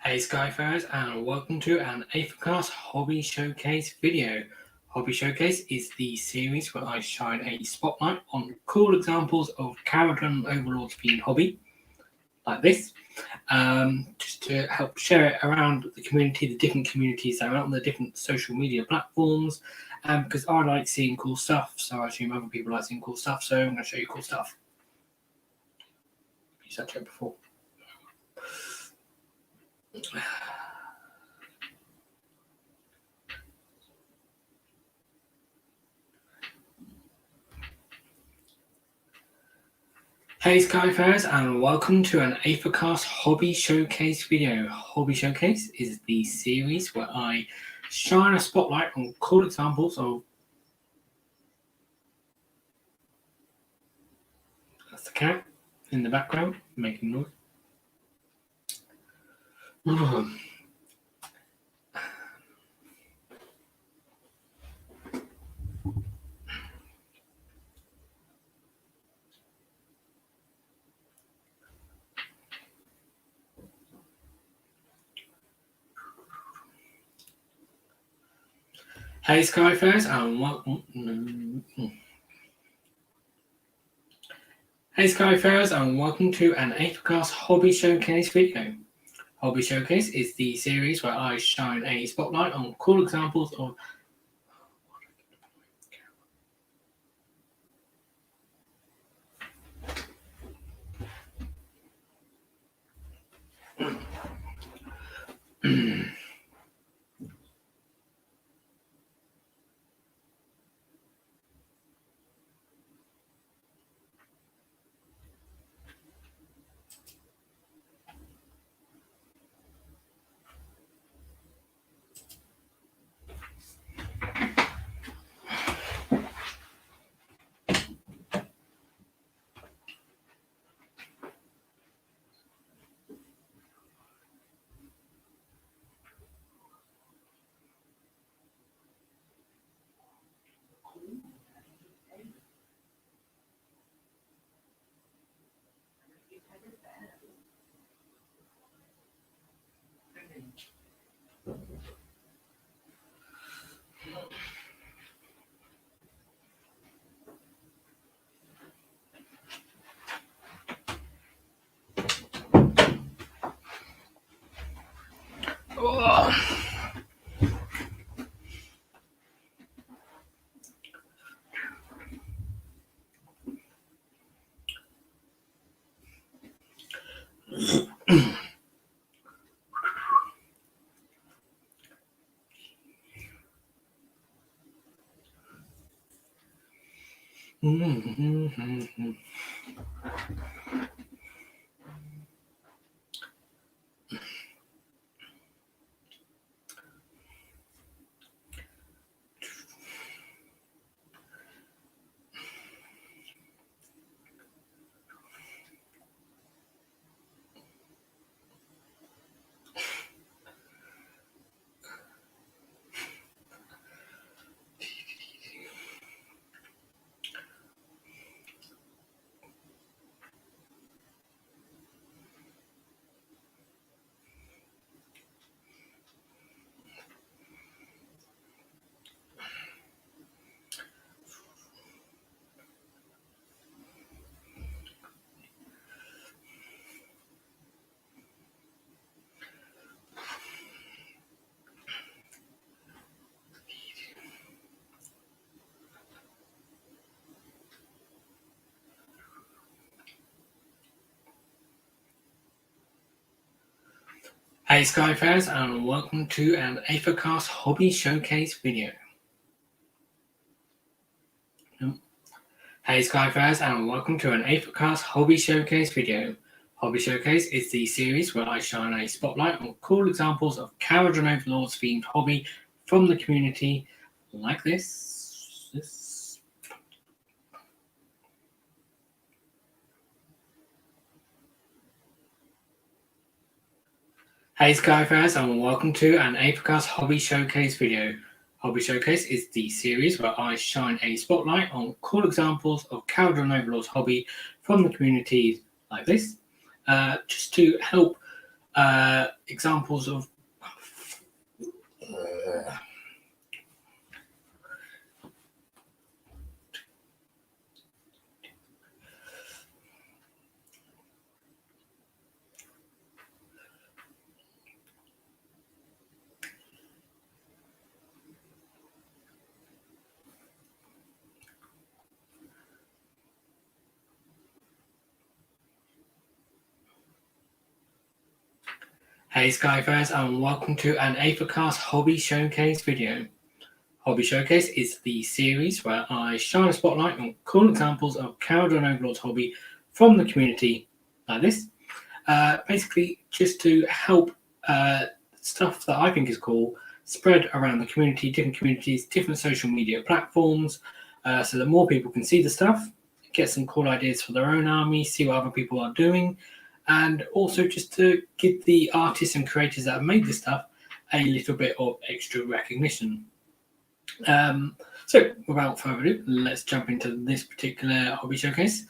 Hey Skyfarers, and welcome to an Aethercast Hobby Showcase video. Hobby Showcase is the series where I shine a spotlight on cool examples of Kharadron Overlords themed hobby, like this, just to help share it around the community, the different communities that are out on the different social media platforms, because I like seeing cool stuff, so I assume other people like seeing cool stuff, so I'm going to show you cool stuff. You said it before. Hey Skyfarers, and welcome to an Aethercast Hobby Showcase video. Hobby Showcase is the series where I shine a spotlight on cool examples of... That's the cat in the background making noise. Hey Skyfarers, and welcome... Hey Skyfarers, and welcome to an Aethercast Hobby Showcase video. Hobby Showcase is the series where I shine a spotlight on cool examples of... Hey Skyfarers, and welcome to an Aethercast Hobby Showcase video. Hey Skyfarers, and welcome to an Aethercast Hobby Showcase video. Hobby Showcase is the series where I shine a spotlight on cool examples of Kharadron Overlords themed hobby from the community, like this. Hey Skyfarers, and welcome to an Aethercast Hobby Showcase video. Hobby Showcase is the series where I shine a spotlight on cool examples of Kharadron Overlords hobby from the community, like this, just to help examples of Hey Skyfarers, and welcome to an Aethercast Hobby Showcase video. Hobby Showcase is the series where I shine a spotlight on cool examples of Kharadron Overlords hobby from the community, like this. Basically, just to help stuff that I think is cool spread around the community, different communities, different social media platforms, so that more people can see the stuff, get some cool ideas for their own army, see what other people are doing, and also just to give the artists and creators that have made this stuff a little bit of extra recognition. So without further ado, let's jump into this particular hobby showcase.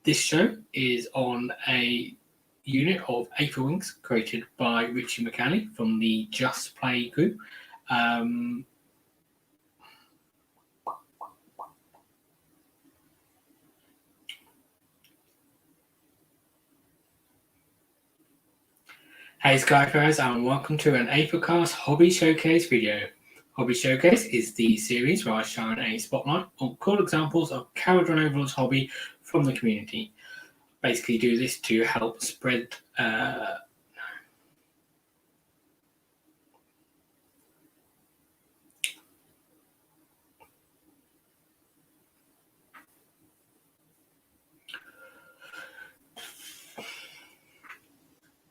This show is on a unit of Aetherwings created by Ritchie Mcalley from the Just Play group. Hey Skyfarers, and welcome to an Aethercast Hobby Showcase video. Hobby Showcase is the series where I shine a spotlight on cool examples of Kharadron Overlords hobby from the community. Basically do this to help spread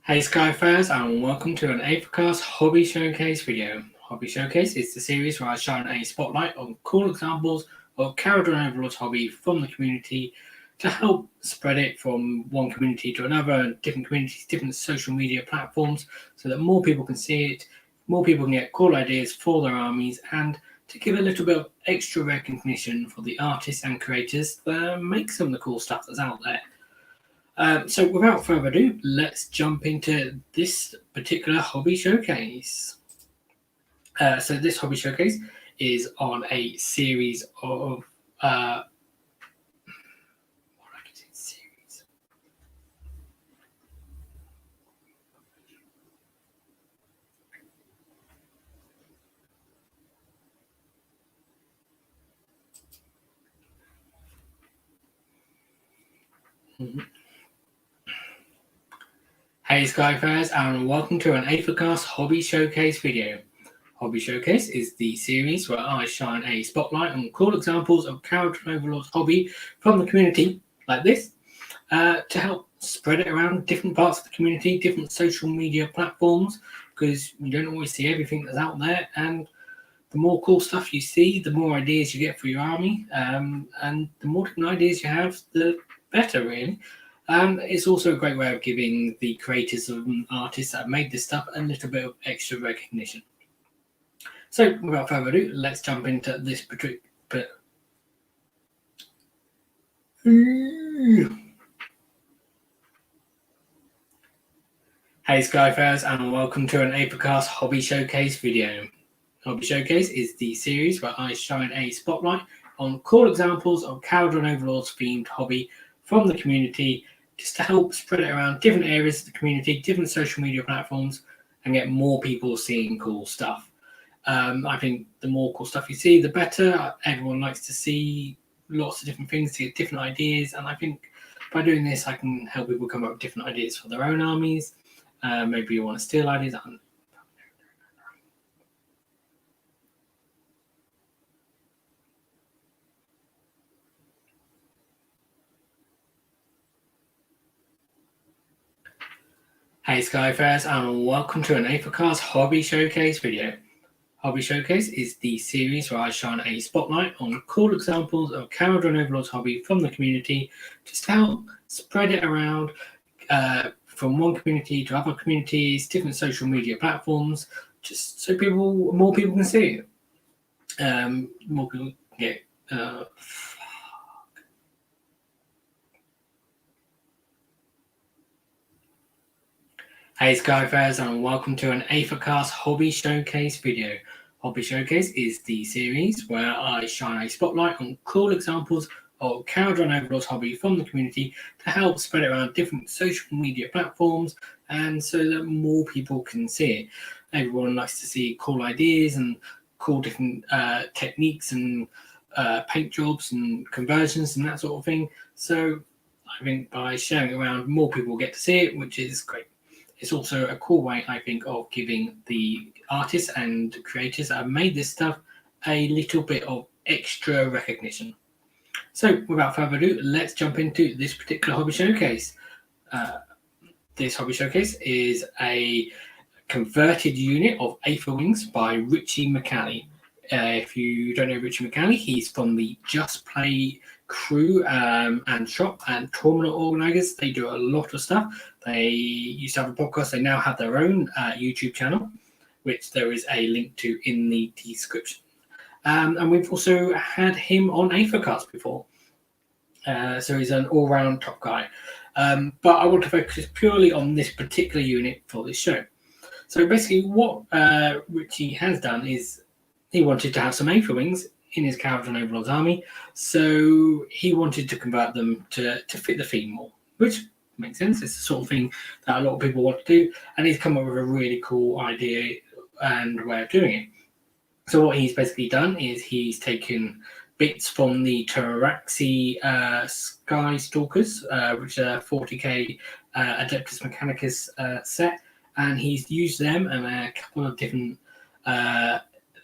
Hey Skyfarers, and welcome to an Aethercast Hobby Showcase video. Hobby Showcase is the series where I shine a spotlight on cool examples of Kharadron Overlords hobby from the community to help spread it from one community to another, different communities, different social media platforms, so that more people can see it, more people can get cool ideas for their armies, and to give a little bit of extra recognition for the artists and creators that make some of the cool stuff that's out there. So without further ado, let's jump into this particular hobby showcase. So this hobby showcase is on a series of Hey Skyfarers, and welcome to an Aethercast Hobby Showcase video. Hobby Showcase is the series where I shine a spotlight on cool examples of Kharadron Overlords hobby from the community, like this, to help spread it around different parts of the community, different social media platforms, because you don't always see everything that's out there, and the more cool stuff you see, the more ideas you get for your army, and the more different ideas you have, the better, really. It's also a great way of giving the creators and artists that have made this stuff a little bit of extra recognition. So, without further ado, let's jump into this particular bit. Hey Skyfarers, and welcome to an Aethercast Hobby Showcase video. Hobby Showcase is the series where I shine a spotlight on cool examples of Kharadron Overlords themed hobby from the community, just to help spread it around different areas of the community, different social media platforms, and get more people seeing cool stuff. I think the more cool stuff you see, the better. Everyone likes to see lots of different things, to get different ideas, and I think by doing this, I can help people come up with different ideas for their own armies. Maybe you want to steal ideas. Hey Skyfarers, and welcome to an Aethercast Hobby Showcase video. Hobby Showcase is the series where I shine a spotlight on cool examples of Kharadron Overlords hobby from the community, just to help spread it around from one community to other communities, different social media platforms, just so more people can see it. More people get. Hey Skyfarers, and welcome to an Aethercast Hobby Showcase video. Hobby Showcase is the series where I shine a spotlight on cool examples of Kharadron Overlords hobby from the community to help spread it around different social media platforms and so that more people can see it. Everyone likes to see cool ideas and cool different techniques and paint jobs and conversions and that sort of thing. So I think by sharing it around, more people get to see it, which is great. It's also a cool way, I think, of giving the artists and creators that have made this stuff a little bit of extra recognition. So, without further ado, let's jump into this particular hobby showcase. This hobby showcase is a converted unit of Aetherwings by Ritchie Mcalley. If you don't know Ritchie Mcalley, he's from the Just Play crew and shop and tournament organisers. They do a lot of stuff. They used to have a podcast. They now have their own YouTube channel, which there is a link to in the description. And we've also had him on Aethercast before. So he's an all-round top guy. But I want to focus purely on this particular unit for this show. So basically what Ritchie has done is he wanted to have some Aetherwings in his Kharadron Overlords army, so he wanted to convert them to fit the theme more, which makes sense. It's the sort of thing that a lot of people want to do, and he's come up with a really cool idea and way of doing it. So what he's basically done is he's taken bits from the Pteraxii Skystalkers, which are 40k Adeptus Mechanicus set, and he's used them and a couple of different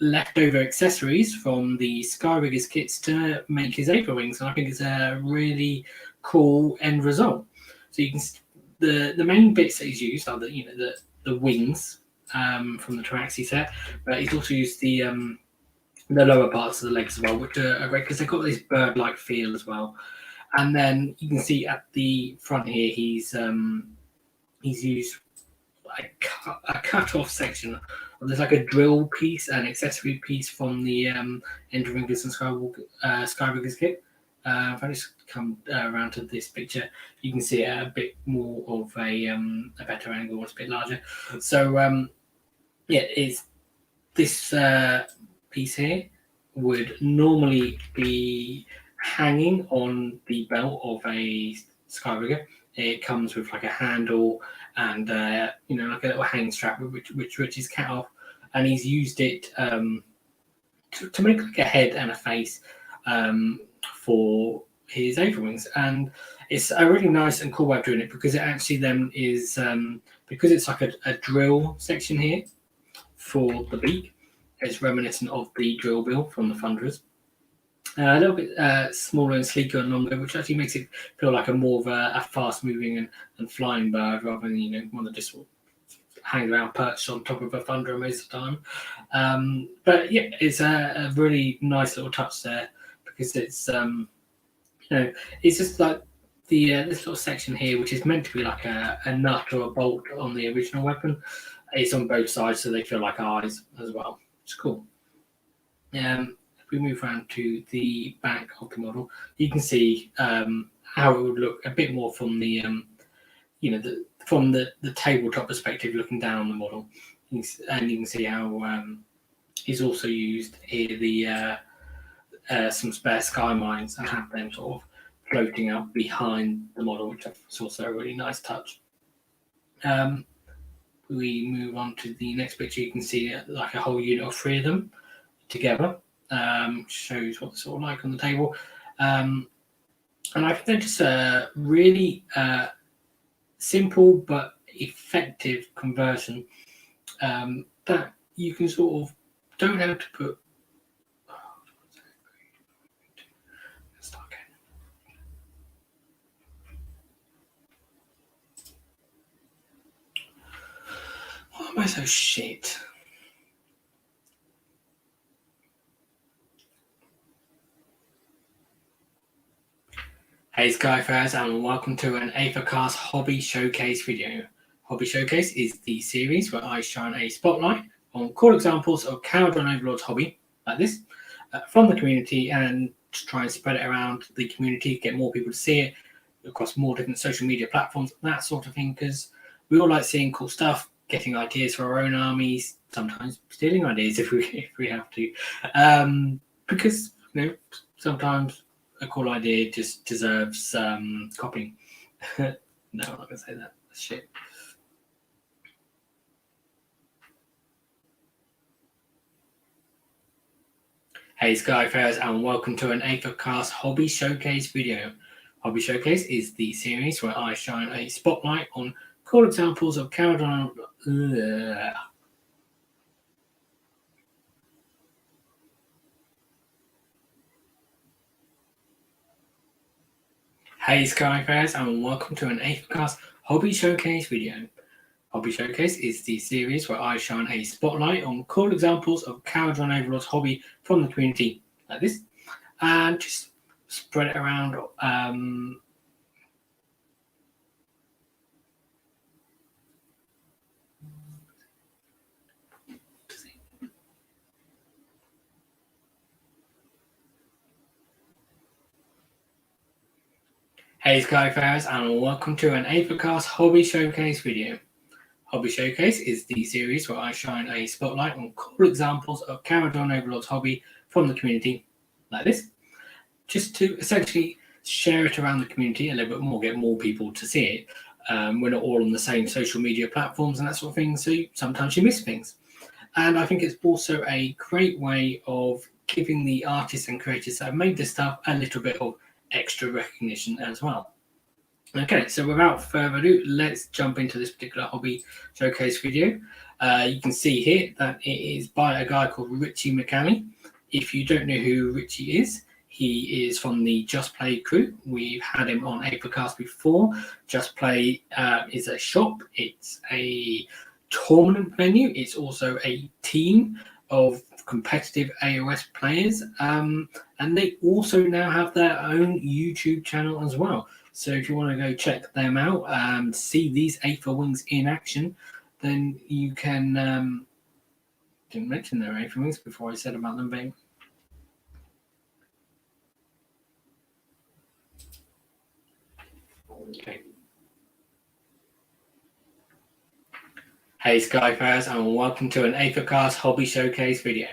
leftover accessories from the Skyriggers kits to make his Aetherwings, and I think it's a really cool end result. So you can the main bits that he's used are the wings from the Pteraxii set, but he's also used the lower parts of the legs as well, which are great because they've got this bird-like feel as well. And then you can see at the front here he's used a cut-off section. There's like a drill piece, an accessory piece from the Enrinriggers and Skyriggers kit. If I just come around to this picture, you can see it at a bit more of a better angle. It's a bit larger. So is this piece here would normally be hanging on the belt of a Skyrigger. It comes with like a handle and like a little hang strap which is cut off, and he's used it to make like a head and a face for his Aetherwings, and it's a really nice and cool way of doing it because it actually then is because it's like a drill section here for the beak. It's reminiscent of the drill bill from the Thunderers. A little bit smaller and sleeker and longer, which actually makes it feel like more of a fast-moving and flying bird rather than one that just hangs around perched on top of a Thunderer most of the time. But yeah, it's a really nice little touch there because it's it's just like this little section here, which is meant to be like a nut or a bolt on the original weapon. It's on both sides, so they feel like eyes as well. It's cool. If we move around to the back of the model, you can see how it would look a bit more from the from the tabletop perspective, looking down on the model, and you can see how he's also used here the some spare sky mines and have them sort of floating up behind the model, which is also a really nice touch. We move on to the next picture. You can see like a whole unit of 3 of them together. Shows what they're sort of like on the table. And I think they're just a really simple but effective conversion that you can sort of don't have to put. Why am I so shit? Hey Skyfarers, and welcome to an Aethercast Hobby Showcase video. Hobby Showcase is the series where I shine a spotlight on cool examples of Kharadron Overlords hobby, like this, from the community, and to try and spread it around the community, get more people to see it across more different social media platforms, that sort of thing, because we all like seeing cool stuff, getting ideas for our own armies, sometimes stealing ideas if we have to, because sometimes a cool idea just deserves copying. No, I'm not gonna say that. That's shit. Hey Skyfarers, and welcome to an Aethercast Hobby Showcase video. Hobby Showcase is the series where I shine a spotlight on cool examples of Kharadron. Hey Skyfarers, and welcome to an Aethercast Hobby Showcase video. Hobby Showcase is the series where I shine a spotlight on cool examples of Kharadron Overlords hobby from the community, like this, and just spread it around. Hey Skyfarers, and welcome to an Aethercast Hobby Showcase video. Hobby Showcase is the series where I shine a spotlight on cool examples of Kharadron Overlords hobby from the community, like this, just to essentially share it around the community a little bit more, get more people to see it. We're not all on the same social media platforms and that sort of thing, so sometimes you miss things. And I think it's also a great way of giving the artists and creators that have made this stuff a little bit of extra recognition as well. Okay, so without further ado, let's jump into this particular hobby showcase video. You can see here that it is by a guy called Ritchie Mcalley. If you don't know who Ritchie is, he is from the Just Play crew. We've had him on Aethercast before. Just Play is a shop. It's a tournament venue. It's also a team of competitive AOS players. And they also now have their own YouTube channel as well. So if you want to go check them out, see these Aetherwings in action, then you can... didn't mention their Aetherwings before I said about them being... Okay. Hey Skyfarers, and welcome to an Aethercast Hobby Showcase video.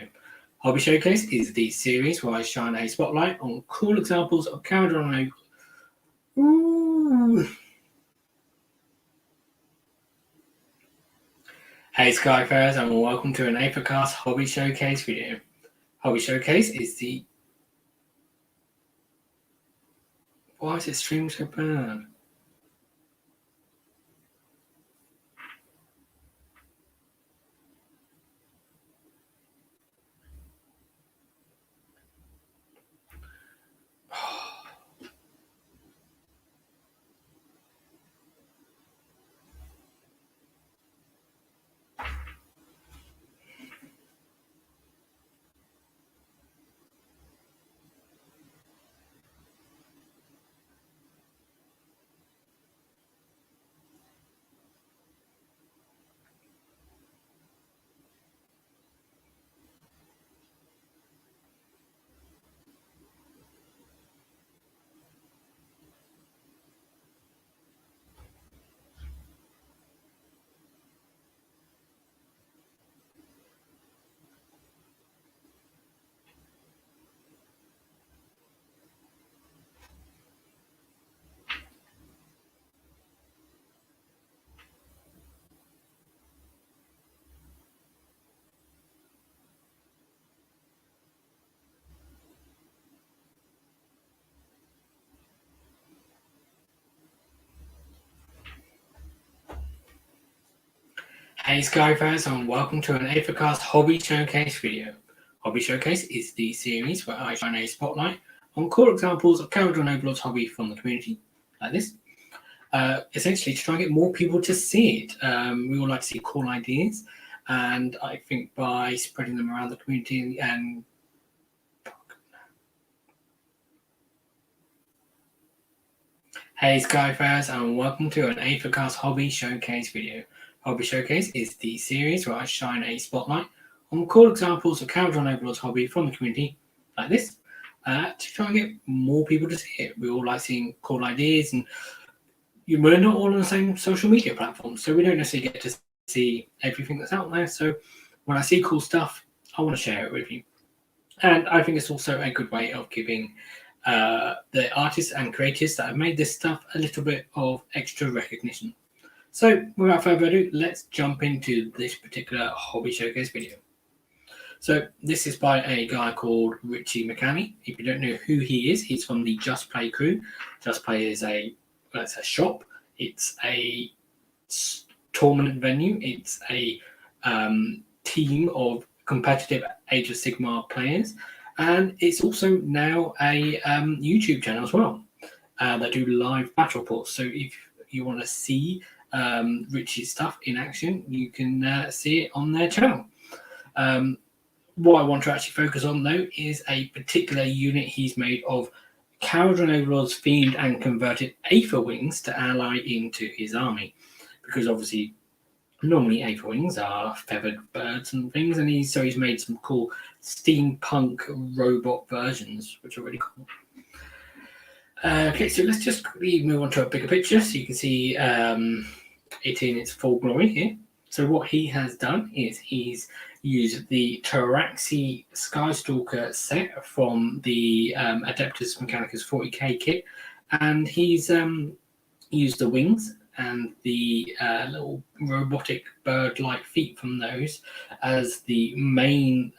Hobby Showcase is the series where I shine a spotlight on cool examples of Kharadron. Hey Skyfarers, and welcome to an Aethercast Hobby Showcase video. Hobby Showcase is the... Why is it streaming so bad? Hey Skyfarers, and welcome to an Aethercast Hobby Showcase video. Hobby Showcase is the series where I shine a spotlight on cool examples of Kharadron Overlords hobby from the community, like this. Essentially to try and get more people to see it. We all like to see cool ideas, and I think by spreading them around the community and... Hey Skyfarers, and welcome to an Aethercast Hobby Showcase video. Hobby Showcase is the series where I shine a spotlight on cool examples of Kharadron Overlords hobby from the community, like this, to try and get more people to see it. We all like seeing cool ideas, and we're not all on the same social media platform, so we don't necessarily get to see everything that's out there. So when I see cool stuff, I want to share it with you. And I think it's also a good way of giving the artists and creators that have made this stuff a little bit of extra recognition. So without further ado, let's jump into this particular hobby showcase video. So this is by a guy called Ritchie Mcalley. If you don't know who he is, he's from the Just Play crew. Just Play is it's a shop. It's a tournament venue. It's a team of competitive Age of Sigmar players, and it's also now a YouTube channel as well that do live battle reports. So if you want to see Richie's stuff in action, you can see it on their channel. What I want to actually focus on though is a particular unit he's made of Kharadron Overlords themed and converted Aetherwings to ally into his army, because obviously normally Aetherwings are feathered birds and things, and he's made some cool steampunk robot versions, which are really cool. Okay, so let's just quickly move on to a bigger picture so you can see it in its full glory here. So what he has done is he's used the Pteraxii Skystalker set from the Adeptus Mechanicus 40k kit, and he's used the wings and the little robotic bird-like feet from those as the main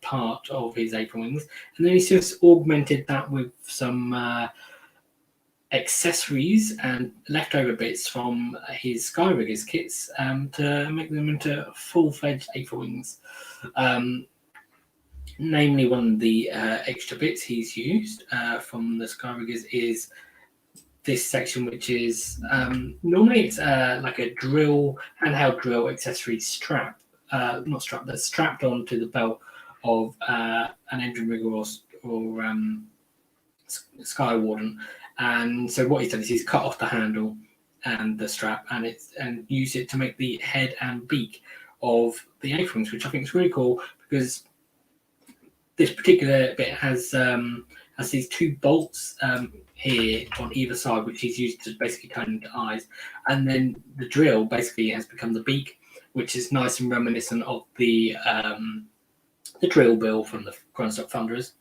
part of his Aetherwings, and then he's just augmented that with some accessories and leftover bits from his Skyriggers kits to make them into full-fledged Aetherwings. Namely, one of the extra bits he's used from the Skyriggers is this section, which is normally it's like a handheld drill accessory strap, that's strapped onto the belt of an Enrinrigger or Sky Warden. And so what he's done is he's cut off the handle and the strap and used it to make the head and beak of the Aetherwings, which I think is really cool, because this particular bit has these two bolts here on either side, which he's used to basically turn into eyes, and then the drill basically has become the beak, which is nice and reminiscent of the drill bill from the Grandstock Thunderers.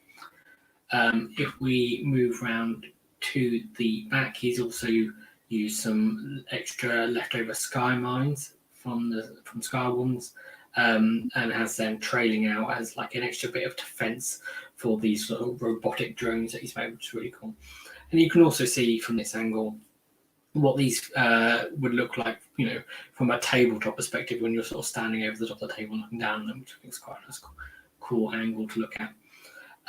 If we move around to the back, he's also used some extra leftover sky mines from Sky Wardens, and has them trailing out as like an extra bit of defense for these sort of robotic drones that he's made, which is really cool. And you can also see from this angle what these would look like, from a tabletop perspective when you're sort of standing over the top of the table and looking down at them, which I think is quite a nice, cool angle to look at.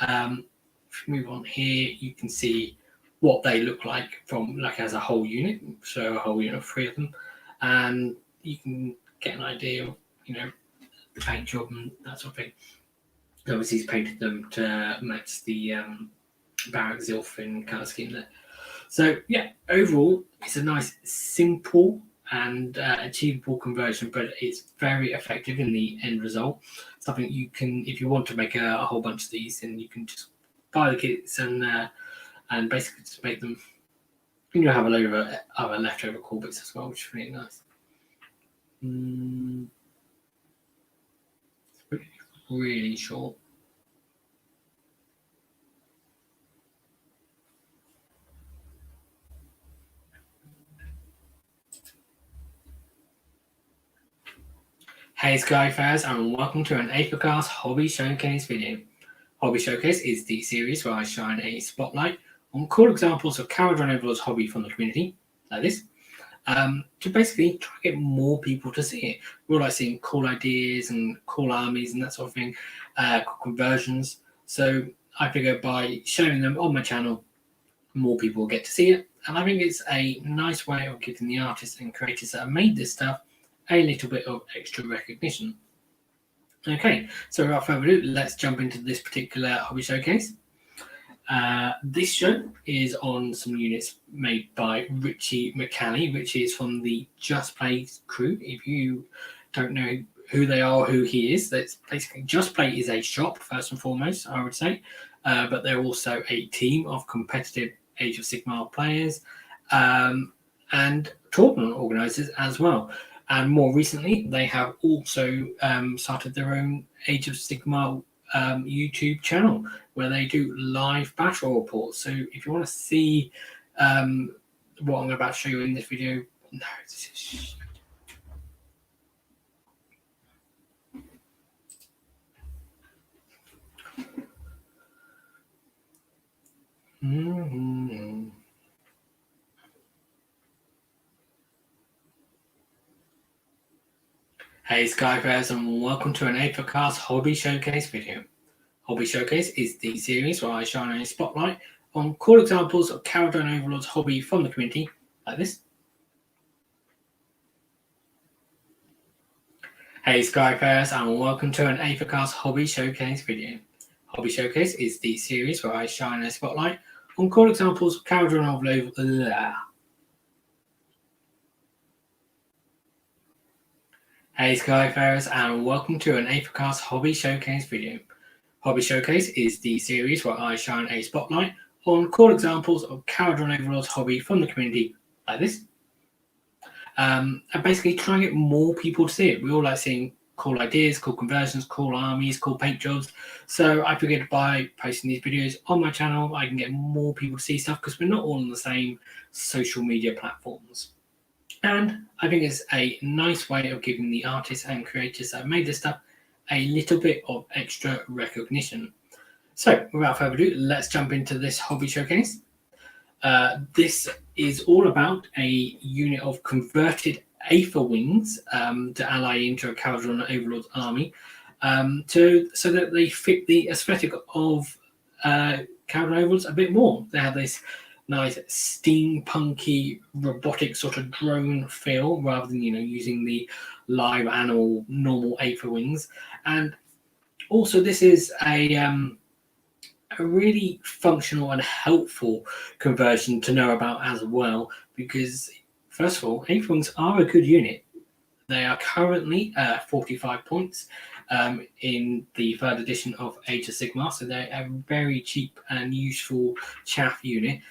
If we move on here, you can see what they look like from as a whole unit, so a whole unit of 3 of them, and you can get an idea of the paint job and that sort of thing. Obviously he's painted them to match the Barrack Zilfin colour scheme there. So yeah, overall it's a nice, simple and achievable conversion, but it's very effective in the end result. Something you can, if you want to make a whole bunch of these, then you can just buy the kits and basically just make them. You'll have a load of other leftover core bits as well, which is really nice. It's really short. Hey Sky fans, and welcome to an Aethercast Hobby Showcase video. Hobby Showcase is the series where I shine a spotlight on cool examples of Kharadron Overlords hobby from the community, like this, to basically try to get more people to see it. We all like seeing cool ideas and cool armies and that sort of thing, conversions. So I figure by showing them on my channel, more people will get to see it. And I think it's a nice way of giving the artists and creators that have made this stuff a little bit of extra recognition. Okay, so without further ado, let's jump into this particular hobby showcase. This show is on some units made by Ritchie Mcalley, which is from the Just Play crew. If you don't know who they are or who he is, that's basically Just Play is a shop, first and foremost, I would say, but they're also a team of competitive Age of Sigmar players. and tournament organisers as well. And more recently, they have also started their own Age of Sigmar YouTube channel where they do live battle reports. So if you want to see what I'm about to show you in this video, no, this is. Mm-hmm. Hey Skyriggers, and welcome to an Aethercast Hobby Showcase video. Hobby Showcase is the series where I shine a spotlight on cool examples of Kharadron Overlords hobby from the community, like this. Hey Skyriggers, and welcome to an Aethercast Hobby Showcase video. Hobby Showcase is the series where I shine a spotlight on cool examples of Kharadron Overlords. Hey Skyfarers, and welcome to an Aethercast Hobby Showcase video. Hobby Showcase is the series where I shine a spotlight on cool examples of Kharadron Overlords hobby from the community, like this. And basically try and get more people to see it. We all like seeing cool ideas, cool conversions, cool armies, cool paint jobs. So I figured by posting these videos on my channel, I can get more people to see stuff because we're not all on the same social media platforms. And I think it's a nice way of giving the artists and creators that have made this stuff a little bit of extra recognition. So without further ado, let's jump into this hobby showcase. This is all about a unit of converted Aetherwings to ally into a Kharadron Overlords army so that they fit the aesthetic of Kharadron Overlords a bit more. They have this nice steampunky robotic sort of drone feel rather than using the live animal normal Aetherwings. And also this is a really functional and helpful conversion to know about as well, because first of all, Aetherwings are a good unit. They are currently 45 points in the third edition of Age of Sigmar, so they're a very cheap and useful chaff unit.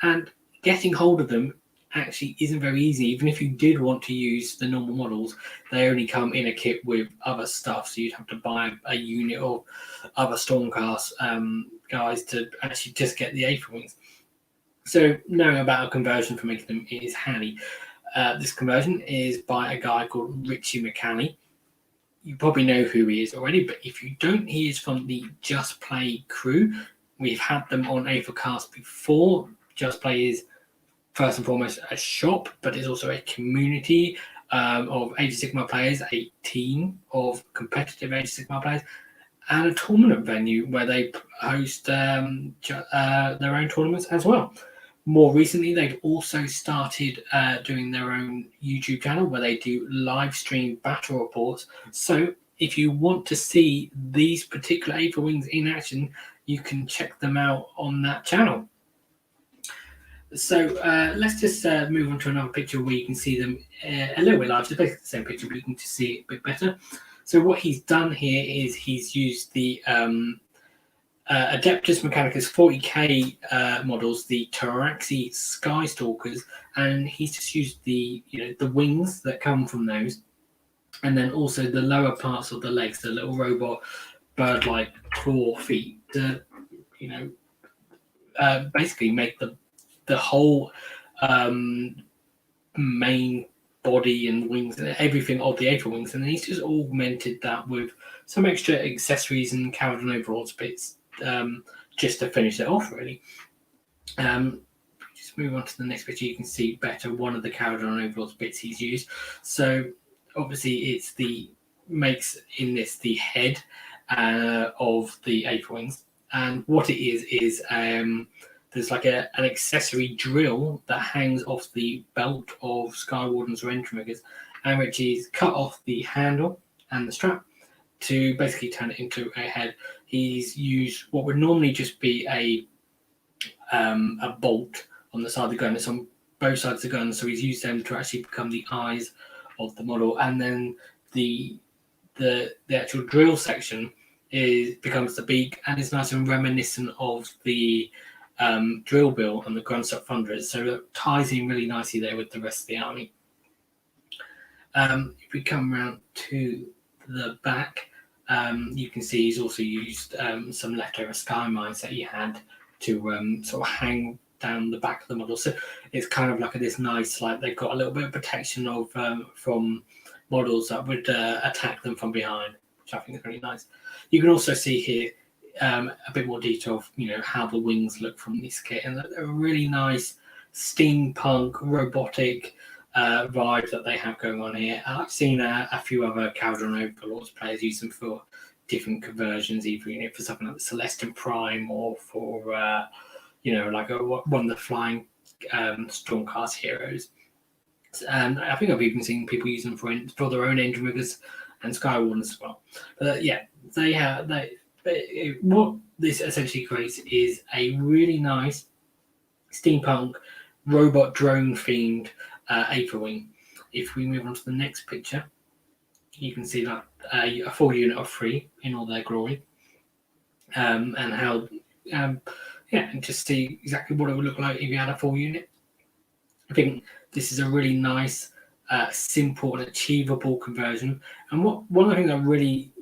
And getting hold of them actually isn't very easy. Even if you did want to use the normal models, they only come in a kit with other stuff, so you'd have to buy a unit of other Stormcast guys to actually just get the Aetherwings. So knowing about a conversion for making them is handy. This conversion is by a guy called Ritchie Mcalley. You probably know who he is already, but if you don't, he is from the Just Play crew. We've had them on Aethercast before. Just Play is first and foremost a shop, but it's also a community of Age of Sigmar players, a team of competitive Age of Sigmar players, and a tournament venue where they host their own tournaments as well. More recently, they've also started doing their own YouTube channel where they do live stream battle reports. So if you want to see these particular Aetherwings in action, you can check them out on that channel. So let's just move on to another picture where you can see them a little bit larger. It's basically the same picture, but you can just see it a bit better. So what he's done here is he's used the Adeptus Mechanicus 40k models, the Pteraxii Skystalkers, and he's just used the the wings that come from those, and then also the lower parts of the legs, the little robot bird-like claw feet, to basically make the whole main body and wings and everything of the Aetherwings, and then he's just augmented that with some extra accessories and Kharadron Overlords bits just to finish it off, really. Just move on to the next picture, you can see better one of the Kharadron Overlords bits he's used. So obviously it's makes in this the head of the Aetherwings, and what it is there's like an accessory drill that hangs off the belt of Skywardens or Enrinriggers, and which is cut off the handle and the strap to basically turn it into a head. He's used what would normally just be a bolt on the side of the gun. It's on both sides of the gun, so he's used them to actually become the eyes of the model, and then the actual drill section becomes the beak, and it's nice and reminiscent of the drill bill and the Grunstock Thunderers, so it ties in really nicely there with the rest of the army. If we come around to the back, you can see he's also used some leftover sky mines that he had to sort of hang down the back of the model. So it's kind of like this nice, like they've got a little bit of protection of from models that would attack them from behind, which I think is really nice. You can also see here a bit more detail of how the wings look from this kit, and a really nice steampunk robotic vibe that they have going on here. I've seen a few other Kharadron Overlords players use them for different conversions, either for something like the Celestin Prime or for like one of the flying Stormcast heroes. And I think I've even seen people use them for their own Enrinriggers and Skywardens as well. But yeah, what this essentially creates is a really nice steampunk robot drone themed Aetherwing. If we move on to the next picture, you can see that a full unit of 3 in all their glory, and how and just see exactly what it would look like if you had a full unit. I think this is a really nice, simple and achievable conversion. And one of the things I really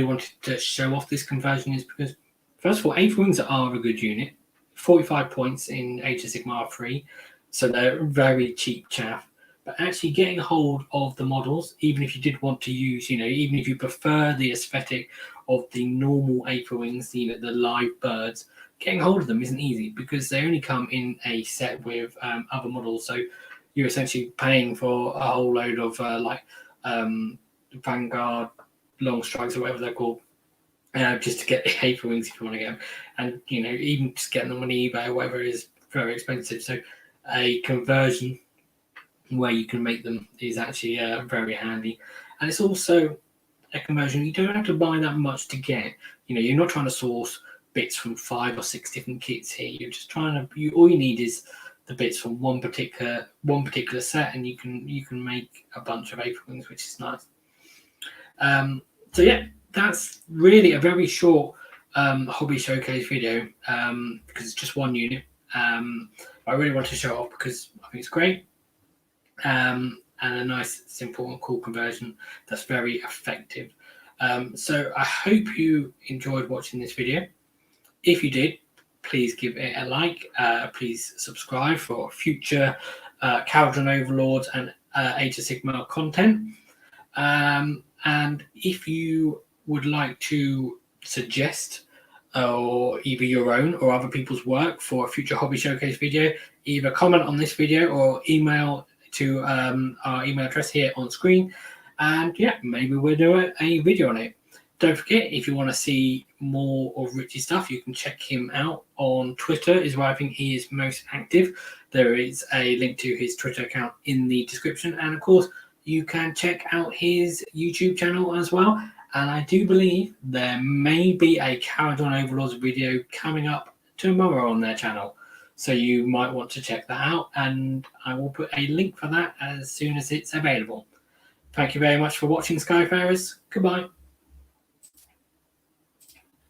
wanted to show off this conversion is because, first of all, Aetherwings are a good unit, 45 points in Age of Sigmar 3, so they're very cheap chaff. But actually getting hold of the models, even if you did want to use, even if you prefer the aesthetic of the normal Aetherwings, the live birds, getting hold of them isn't easy because they only come in a set with other models. So you're essentially paying for a whole load of Vanguard long strikes or whatever they're called, just to get the Aetherwings if you want to get them. And even just getting them on eBay or whatever is very expensive. So a conversion where you can make them is actually very handy. And it's also a conversion you don't have to buy that much to get. You're not trying to source bits from 5 or 6 different kits here. You're just trying to. All you need is the bits from one particular set, and you can make a bunch of Aetherwings, which is nice. So yeah, that's really a very short hobby showcase video because it's just one unit. I really want to show it off because I think it's great. And a nice, simple and cool conversion that's very effective. So I hope you enjoyed watching this video. If you did, please give it a like. Please subscribe for future Kharadron Overlords and Age of Sigmar content. And if you would like to suggest or either your own or other people's work for a future hobby showcase video, either comment on this video or email to our email address here on screen, and yeah, maybe we'll do a video on it. Don't forget, if you want to see more of Ritchie's stuff, you can check him out on Twitter, is where I think he is most active. There is a link to his Twitter account in the description, and of course you can check out his YouTube channel as well. And I do believe there may be a Kharadron Overlords video coming up tomorrow on their channel. So you might want to check that out, and I will put a link for that as soon as it's available. Thank you very much for watching, Skyfarers. Goodbye.